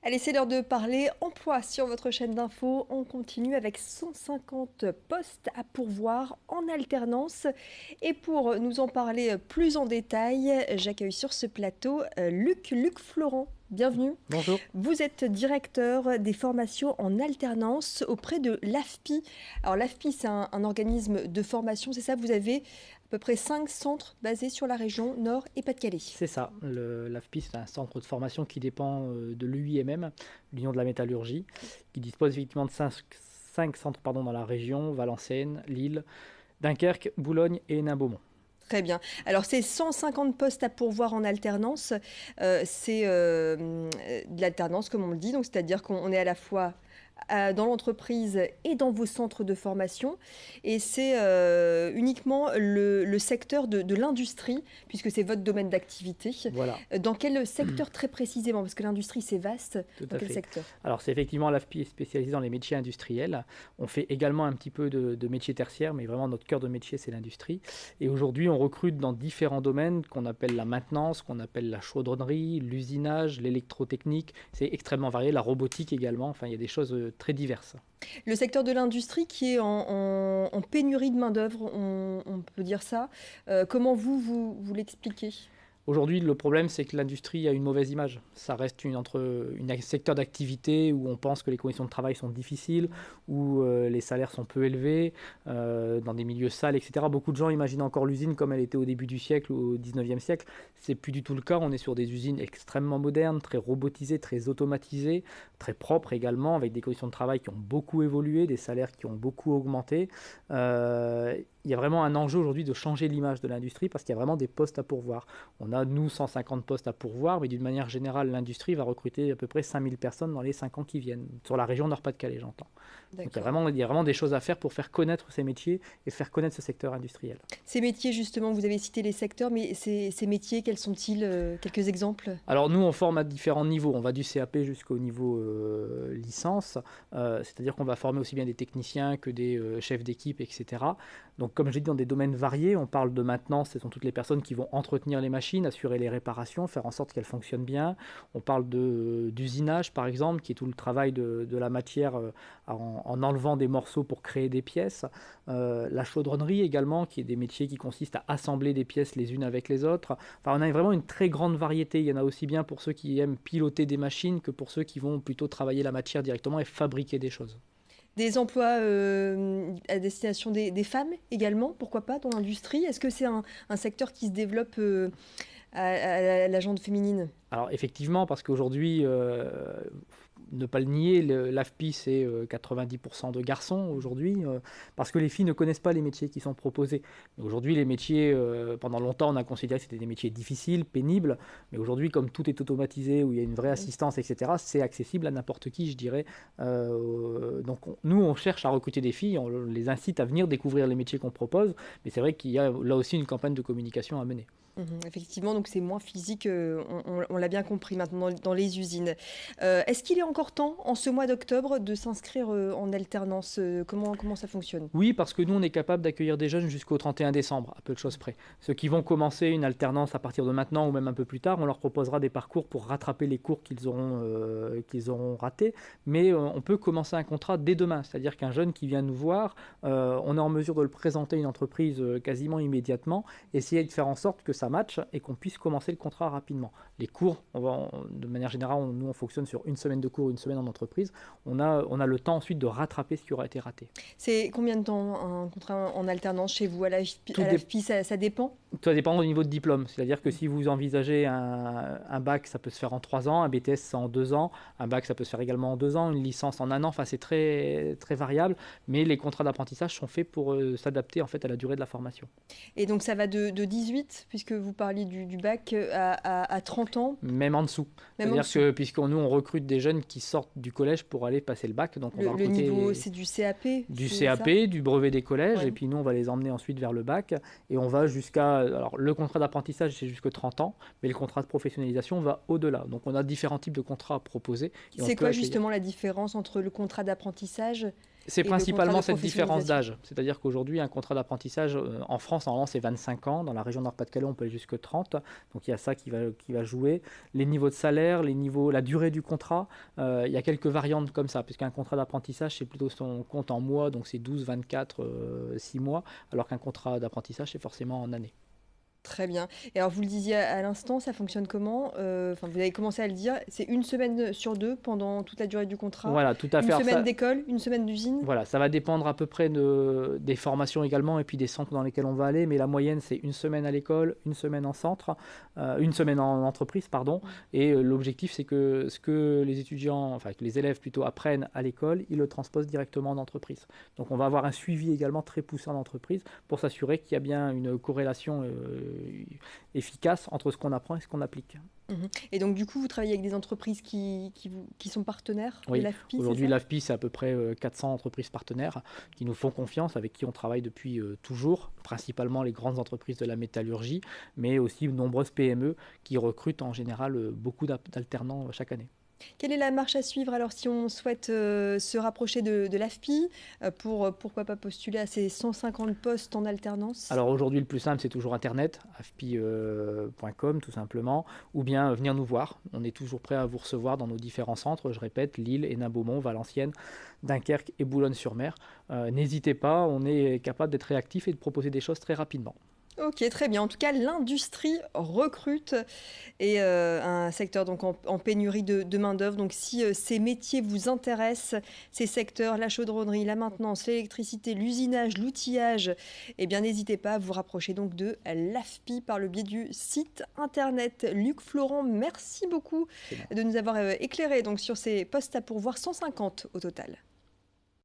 Allez, c'est l'heure de parler emploi sur votre chaîne d'info. On continue avec 150 postes à pourvoir en alternance. Et pour nous en parler plus en détail, j'accueille sur ce plateau Luc Florent. Bienvenue. Bonjour. Vous êtes directeur des formations en alternance auprès de l'AFPI. Alors l'AFPI, c'est un organisme de formation, c'est ça? Vous avez à peu près 5 centres basés sur la région Nord et Pas-de-Calais. C'est ça, l'AFPI, c'est un centre de formation qui dépend de l'UIMM, l'Union de la métallurgie, qui dispose effectivement de 5 centres dans la région, Valenciennes, Lille, Dunkerque, Boulogne et Hénin-Beaumont. Très bien. Alors, c'est 150 postes à pourvoir en alternance. C'est de l'alternance, comme on le dit. Donc, c'est-à-dire qu'on est à la fois dans l'entreprise et dans vos centres de formation. Et c'est uniquement le secteur de l'industrie, puisque c'est votre domaine d'activité. Voilà, Dans quel secteur très précisément? Parce que l'industrie, c'est vaste. tout Dans à quel fait. secteur? Alors c'est effectivement l'AFPI est spécialisée dans les métiers industriels. On fait également un petit peu de métiers tertiaires, mais vraiment notre cœur de métier, c'est l'industrie. Et aujourd'hui, on recrute dans différents domaines qu'on appelle la maintenance, qu'on appelle la chaudronnerie, l'usinage, l'électrotechnique. C'est extrêmement varié, la robotique également. Enfin, il y a des choses très diverses. Le secteur de l'industrie qui est en pénurie de main-d'œuvre, on peut dire ça. Comment vous l'expliquez? Aujourd'hui, le problème, c'est que l'industrie a une mauvaise image. Ça reste un secteur d'activité où on pense que les conditions de travail sont difficiles, où les salaires sont peu élevés, dans des milieux sales, etc. Beaucoup de gens imaginent encore l'usine comme elle était au début du siècle ou au 19e siècle. C'est plus du tout le cas. On est sur des usines extrêmement modernes, très robotisées, très automatisées, très propres également, avec des conditions de travail qui ont beaucoup évolué, des salaires qui ont beaucoup augmenté. Il y a vraiment un enjeu aujourd'hui de changer l'image de l'industrie parce qu'il y a vraiment des postes à pourvoir. On a, nous, 150 postes à pourvoir, mais d'une manière générale, l'industrie va recruter à peu près 5000 personnes dans les 5 ans qui viennent, sur la région Nord-Pas-de-Calais, j'entends. Donc D'accord. il y a vraiment des choses à faire pour faire connaître ces métiers et faire connaître ce secteur industriel. Ces métiers, justement, vous avez cité les secteurs, mais ces métiers, quels sont-ils? Quelques exemples? Alors nous, on forme à différents niveaux. On va du CAP jusqu'au niveau licence, c'est-à-dire qu'on va former aussi bien des techniciens que des chefs d'équipe, etc. Donc comme j'ai dit, dans des domaines variés, on parle de maintenance, ce sont toutes les personnes qui vont entretenir les machines, assurer les réparations, faire en sorte qu'elles fonctionnent bien. On parle d'usinage, par exemple, qui est tout le travail de la matière en enlevant des morceaux pour créer des pièces. La chaudronnerie également, qui est des métiers qui consistent à assembler des pièces les unes avec les autres. Enfin, on a vraiment une très grande variété. Il y en a aussi bien pour ceux qui aiment piloter des machines que pour ceux qui vont plutôt travailler la matière directement et fabriquer des choses. Des emplois à destination des femmes également, pourquoi pas, dans l'industrie? Est-ce que c'est un secteur qui se développe à la gente féminine? Alors effectivement, parce qu'aujourd'hui, ne pas le nier, l'AFPI c'est 90% de garçons aujourd'hui, parce que les filles ne connaissent pas les métiers qui sont proposés. Mais aujourd'hui, les métiers, pendant longtemps, on a considéré que c'était des métiers difficiles, pénibles, mais aujourd'hui, comme tout est automatisé, où il y a une vraie Oui. assistance, etc., c'est accessible à n'importe qui, je dirais. Donc nous, on cherche à recruter des filles, on les incite à venir découvrir les métiers qu'on propose, mais c'est vrai qu'il y a là aussi une campagne de communication à mener. Effectivement, donc c'est moins physique, on l'a bien compris maintenant dans les usines. Est-ce qu'il est encore temps, en ce mois d'octobre, de s'inscrire en alternance? Comment ça fonctionne? Oui, parce que nous, on est capable d'accueillir des jeunes jusqu'au 31 décembre, à peu de choses près. Ceux qui vont commencer une alternance à partir de maintenant ou même un peu plus tard, on leur proposera des parcours pour rattraper les cours qu'ils auront ratés. Mais on peut commencer un contrat dès demain. C'est-à-dire qu'un jeune qui vient nous voir, on est en mesure de le présenter à une entreprise quasiment immédiatement, essayer de faire en sorte que ça matche et qu'on puisse commencer le contrat rapidement. Les cours, de manière générale, nous, on fonctionne sur une semaine de cours, une semaine en entreprise. On a le temps ensuite de rattraper ce qui aura été raté. C'est combien de temps un contrat en alternance chez vous? À Tout, dé- l'AFPI, ça dépend? Ça dépend au niveau de diplôme. C'est-à-dire que si vous envisagez un bac, ça peut se faire en 3 ans, un BTS, c'est en 2 ans, un bac, ça peut se faire également en 2 ans, une licence en 1 an. Enfin, c'est très, très variable, mais les contrats d'apprentissage sont faits pour s'adapter en fait à la durée de la formation. Et donc ça va de 18, puisque vous parliez du bac, à 30 ans, Même en dessous. même en C'est-à-dire dessous. que, puisqu'on nous, on recrute des jeunes qui sortent du collège pour aller passer le bac, donc on va Le niveau, recruter c'est du CAP, du c'est ça? CAP, du brevet des collèges, Ouais. et puis nous, on va les emmener ensuite vers le bac, et on va jusqu'à... Alors, le contrat d'apprentissage, c'est jusque 30 ans, mais le contrat de professionnalisation va au-delà. Donc, on a différents types de contrats à proposer, et on C'est peut quoi accueillir. justement la différence entre le contrat d'apprentissage C'est et le contrat principalement de cette différence professionnalisation. d'âge. C'est-à-dire qu'aujourd'hui, un contrat d'apprentissage en France, normalement, c'est 25 ans. Dans la région Nord-Pas-de-Calais, on peut aller jusque 30. Donc il y a ça qui va jouer. Les niveaux de salaire, la durée du contrat, il y a quelques variantes comme ça. Puisqu'un contrat d'apprentissage, c'est plutôt son compte en mois. Donc c'est 12, 24, 6 mois. Alors qu'un contrat d'apprentissage, c'est forcément en année. Très bien. Et alors, vous le disiez à l'instant, ça fonctionne comment? Enfin, vous avez commencé à le dire, c'est une semaine sur deux pendant toute la durée du contrat, Voilà, tout à une fait. Alors semaine ça, d'école, une semaine d'usine? Voilà, ça va dépendre à peu près des formations également et puis des centres dans lesquels on va aller, mais la moyenne c'est une semaine à l'école, une semaine en centre, une semaine en entreprise, pardon. Et l'objectif c'est que ce que les étudiants, enfin que les élèves plutôt apprennent à l'école, ils le transposent directement en entreprise. Donc on va avoir un suivi également très poussé en entreprise pour s'assurer qu'il y a bien une corrélation efficace entre ce qu'on apprend et ce qu'on applique. Mhm. Et donc, du coup, vous travaillez avec des entreprises qui sont partenaires de Oui, l'AFPI, c'est aujourd'hui ça? l'AFPI, c'est à peu près 400 entreprises partenaires qui nous font confiance, avec qui on travaille depuis toujours, principalement les grandes entreprises de la métallurgie, mais aussi de nombreuses PME qui recrutent en général beaucoup d'alternants chaque année. Quelle est la marche à suivre alors si on souhaite se rapprocher de l'AFPI pour pourquoi pas postuler à ces 150 postes en alternance? Alors aujourd'hui, le plus simple, c'est toujours Internet, afpi.com tout simplement, ou bien venir nous voir. On est toujours prêt à vous recevoir dans nos différents centres, je répète, Lille, Hénin-Beaumont, Valenciennes, Dunkerque et Boulogne-sur-Mer. N'hésitez pas, on est capable d'être réactif et de proposer des choses très rapidement. Ok, très bien. En tout cas, l'industrie recrute et un secteur donc en pénurie de main-d'œuvre. Donc, si ces métiers vous intéressent, ces secteurs, la chaudronnerie, la maintenance, l'électricité, l'usinage, l'outillage, eh bien, n'hésitez pas à vous rapprocher donc de l'AFPI par le biais du site internet. Luc Florent, merci beaucoup C'est bon. de nous avoir éclairé donc sur ces postes à pourvoir, 150 au total.